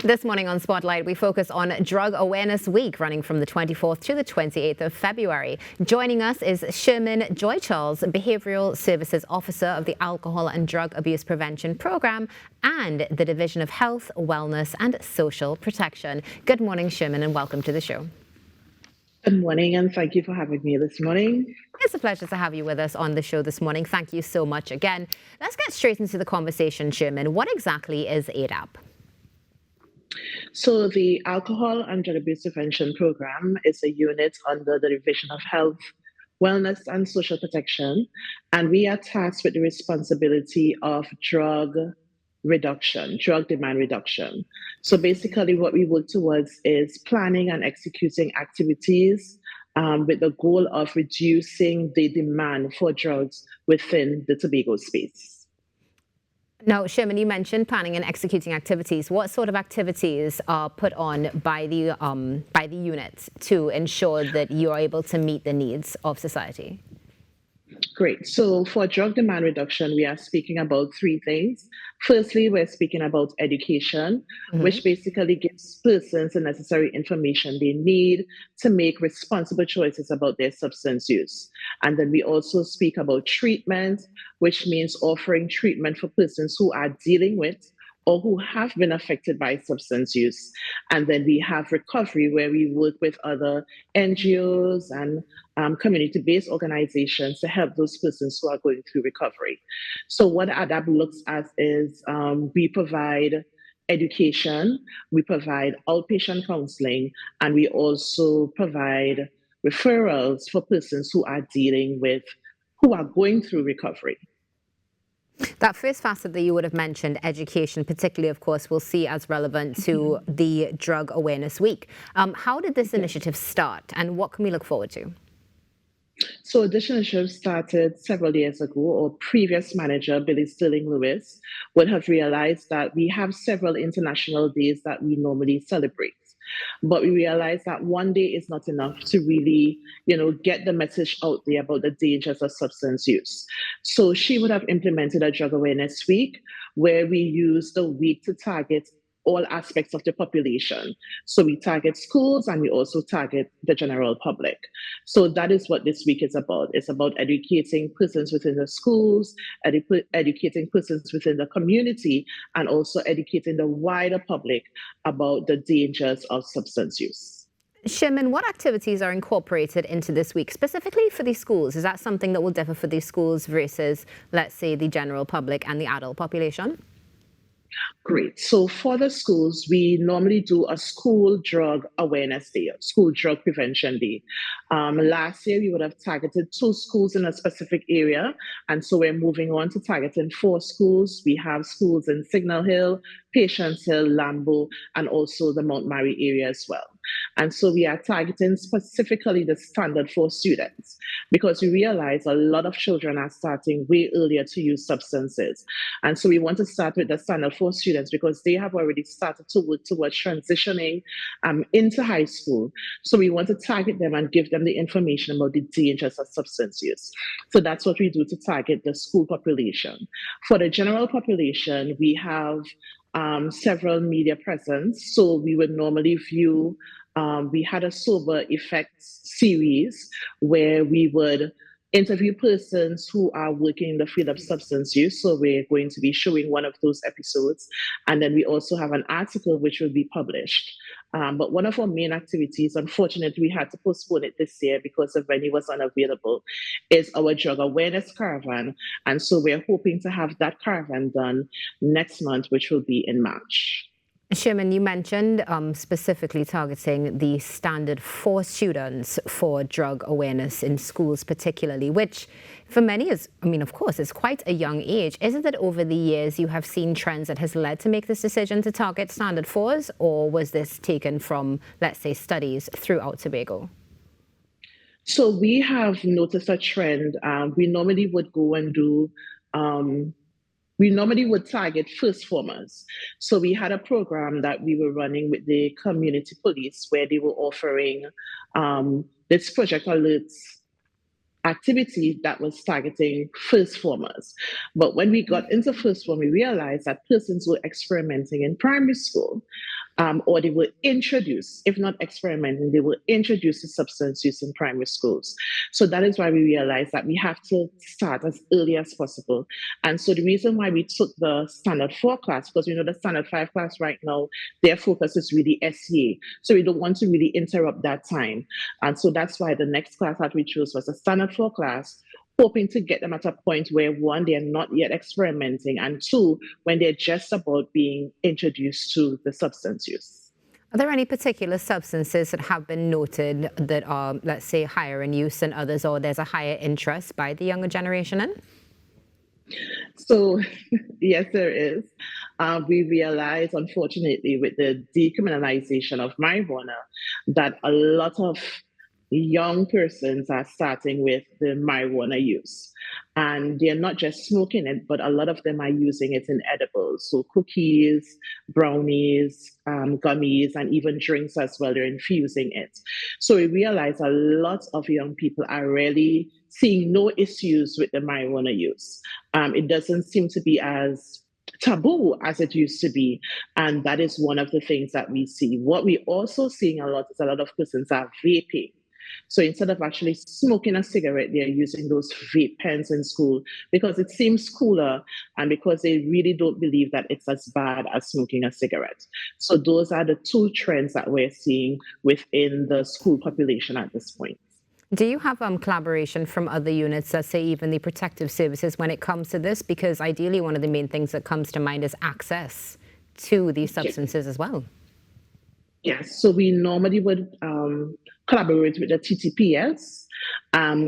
This morning on Spotlight, we focus on Drug Awareness Week, running from the 24th to the 28th of February. Joining us is Shermin Joy Charles, Behavioural Services Officer of the Alcohol and Drug Abuse Prevention Program and the Division of Health, Wellness and Social Protection. Good morning, Shermin, and welcome to the show. Good morning, and thank you for having me this morning. It's a pleasure to have you with us on the show this morning. Thank you so much again. Let's get straight into the conversation, Shermin. What exactly is ADAP? So the Alcohol and Drug Abuse Prevention Program is a unit under the Division of Health, Wellness and Social Protection, and we are tasked with the responsibility of drug demand reduction. So basically what we work towards is planning and executing activities with the goal of reducing the demand for drugs within the Tobago space. Now, Shermin, you mentioned planning and executing activities. What sort of activities are put on by the unit to ensure that you are able to meet the needs of society? Great. So for drug demand reduction, we are speaking about three things. Firstly, we're speaking about education, which basically gives persons the necessary information they need to make responsible choices about their substance use. And then we also speak about treatment, which means offering treatment for persons who are dealing with or who have been affected by substance use. And then we have recovery, where we work with other NGOs and community-based organizations to help those persons who are going through recovery. So what ADAP looks at is we provide education, we provide outpatient counseling, and we also provide referrals for persons who are going through recovery. That first facet that you would have mentioned, education, particularly, of course, we'll see as relevant to the Drug Awareness Week. How did this initiative start, and what can we look forward to? So this initiative started several years ago. Our previous manager, Billy Sterling Lewis, would have realized that we have several international days that we normally celebrate. But we realized that one day is not enough to really, get the message out there about the dangers of substance use. So she would have implemented a Drug Awareness Week, where we use the week to target all aspects of the population. So we target schools and we also target the general public. So that is what this week is about. It's about educating persons within the schools, educating persons within the community, and also educating the wider public about the dangers of substance use. Shermin, what activities are incorporated into this week, specifically for these schools? Is that something that will differ for these schools versus, let's say, the general public and the adult population? Great. So for the schools, we normally do a school drug awareness day, school drug prevention day. Last year, we would have targeted 2 schools in a specific area. And so we're moving on to targeting 4 schools. We have schools in Signal Hill, Patience Hill, Lambo, and also the Mount Mary area as well. And so we are targeting specifically the Standard 4 students, because we realize a lot of children are starting way earlier to use substances. And so we want to start with the Standard 4 students because they have already started to work towards transitioning into high school. So we want to target them and give them the information about the dangers of substance use. So that's what we do to target the school population. For the general population, we have several media presence. So we would normally view, we had a sober effects series where we would interview persons who are working in the field of substance use. So we're going to be showing one of those episodes. And then we also have an article which will be published. But one of our main activities, unfortunately, we had to postpone it this year because the venue was unavailable, is our drug awareness caravan. And so we're hoping to have that caravan done next month, which will be in March. Shermin, you mentioned specifically targeting the Standard 4 students for drug awareness in schools particularly, which for many is, of course, it's quite a young age. Is it that over the years you have seen trends that has led to make this decision to target Standard 4s, or was this taken from, let's say, studies throughout Tobago? So we have noticed a trend. We normally would go and do we normally would target first formers. So we had a program that we were running with the community police where they were offering this Project Alerts activity that was targeting first formers. But when we got into first form, we realized that persons were experimenting in primary school. or they will introduce, if not experimenting, they will introduce the substance use in primary schools. So that is why we realized that we have to start as early as possible. And so the reason why we took the standard 4 class, because we know the standard 5 class right now, their focus is really SEA. So we don't want to really interrupt that time. And so that's why the next class that we chose was a standard 4 class, hoping to get them at a point where one, they're not yet experimenting, and two, when they're just about being introduced to the substance use. Are there any particular substances that have been noted that are, let's say, higher in use than others, or there's a higher interest by the younger generation in? So, yes, there is. We realize, unfortunately, with the decriminalization of marijuana, that a lot of young persons are starting with the marijuana use. And they're not just smoking it, but a lot of them are using it in edibles. So, cookies, brownies, gummies, and even drinks as well. They're infusing it. So, we realize a lot of young people are really seeing no issues with the marijuana use. It doesn't seem to be as taboo as it used to be. And that is one of the things that we see. What we're also seeing a lot is a lot of persons are vaping. So instead of actually smoking a cigarette, they're using those vape pens in school because it seems cooler and because they really don't believe that it's as bad as smoking a cigarette. So those are the two trends that we're seeing within the school population at this point. Do you have collaboration from other units, let's say even the protective services, when it comes to this? Because ideally, one of the main things that comes to mind is access to these substances as well. Yes, so we normally would collaborate with the TTPS.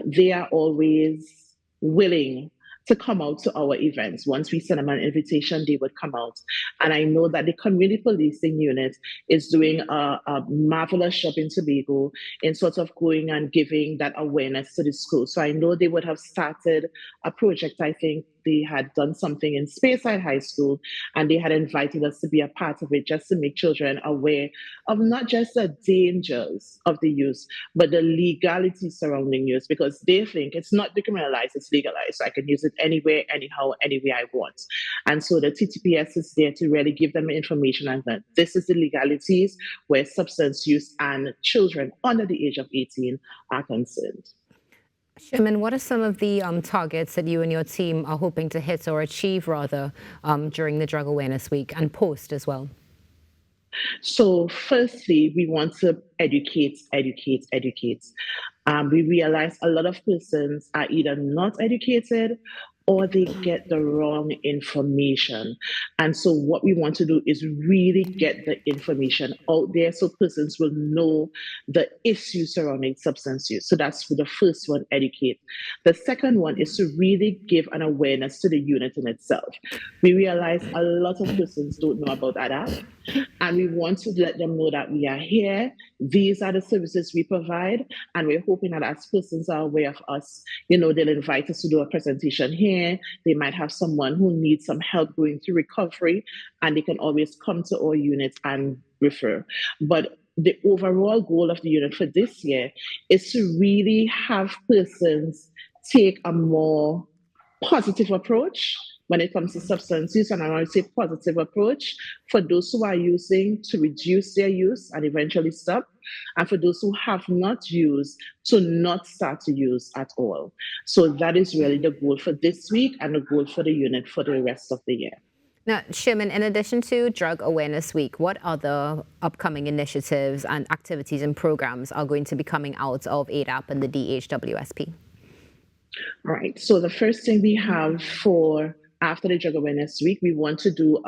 They are always willing to come out to our events. Once we send them an invitation, they would come out. And I know that the community policing unit is doing a marvelous job in Tobago in sort of going and giving that awareness to the school. So I know they would have started a project. I think they had done something in Speyside High School, and they had invited us to be a part of it just to make children aware of not just the dangers of the use, but the legality surrounding use, because they think it's not decriminalized, it's legalized. So I can use it anywhere, anyhow, anywhere I want. And so the TTPS is there to really give them information and that this is the legalities where substance use and children under the age of 18 are concerned. Shermin, what are some of the targets that you and your team are hoping to hit or achieve, rather, during the Drug Awareness Week and post as well? So, firstly, we want to educate, educate, educate. We realize a lot of persons are either not educated or they get the wrong information. And so, what we want to do is really get the information out there so persons will know the issues surrounding substance use. So, that's for the first one, educate. The second one is to really give an awareness to the unit in itself. We realize a lot of persons don't know about ADAPT, and we want to let them know that we are here. These are the services we provide, and we're hoping that as persons are aware of us, they'll invite us to do a presentation here. They might have someone who needs some help going through recovery, and they can always come to our unit and refer. But the overall goal of the unit for this year is to really have persons take a more positive approach when it comes to substance use, and I want to say positive approach for those who are using to reduce their use and eventually stop, and for those who have not used to not start to use at all. So that is really the goal for this week and the goal for the unit for the rest of the year. Now, Shermin, in addition to Drug Awareness Week, what other upcoming initiatives and activities and programs are going to be coming out of ADAP and the DHWSP? Right. So the first thing we have for after the Drug Awareness Week, we want to do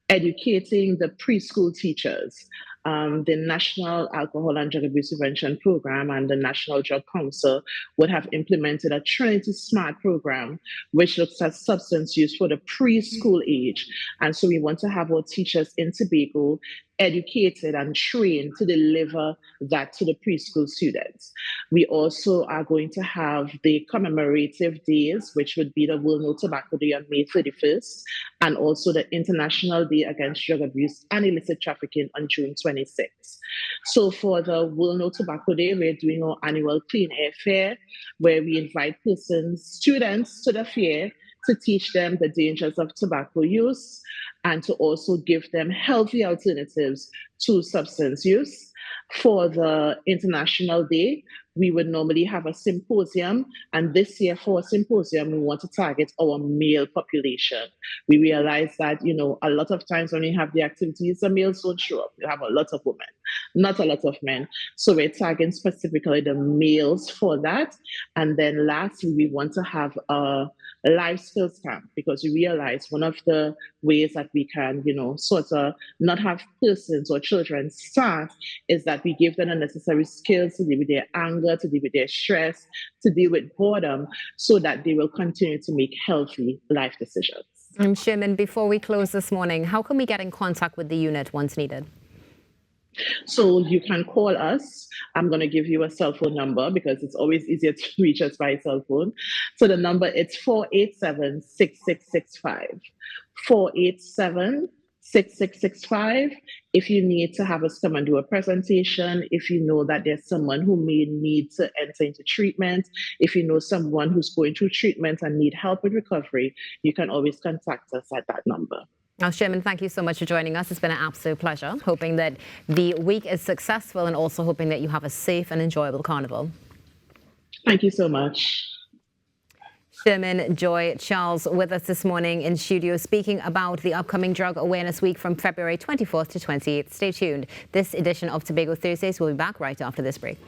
educating the preschool teachers. The National Alcohol and Drug Abuse Prevention Program and the National Drug Council would have implemented a Trinity Smart program, which looks at substance use for the preschool age. And so we want to have our teachers in Tobago educated and trained to deliver that to the preschool students. We also are going to have the commemorative days, which would be the World No Tobacco Day on May 31st, and also the International Day Against Drug Abuse and Illicit Trafficking on June 26th. So for the World No Tobacco Day, we're doing our annual Clean Air Fair, where we invite persons, students to the fair to teach them the dangers of tobacco use and to also give them healthy alternatives to substance use. For the International Day, we would normally have a symposium, and this year for a symposium, we want to target our male population. We realize that, a lot of times when we have the activities, the males don't show up. You have a lot of women, not a lot of men. So we're targeting specifically the males for that. And then lastly, we want to have a life skills camp because we realize one of the ways that we can, sort of not have persons or children start is that we give them the necessary skills to deal with their anger, to deal with their stress, to deal with boredom, so that they will continue to make healthy life decisions. Shermin, before we close this morning, how can we get in contact with the unit once needed? So you can call us. I'm going to give you a cell phone number because it's always easier to reach us by cell phone. So the number is 487-6665. 487-6665. If you need to have us come and do a presentation, if you know that there's someone who may need to enter into treatment, if you know someone who's going through treatment and need help with recovery, you can always contact us at that number. Now, Shermin, thank you so much for joining us. It's been an absolute pleasure. Hoping that the week is successful and also hoping that you have a safe and enjoyable carnival. Thank you so much. Shermin Joy Charles with us this morning in studio speaking about the upcoming Drug Awareness Week from February 24th to 28th. Stay tuned. This edition of Tobago Thursdays will be back right after this break.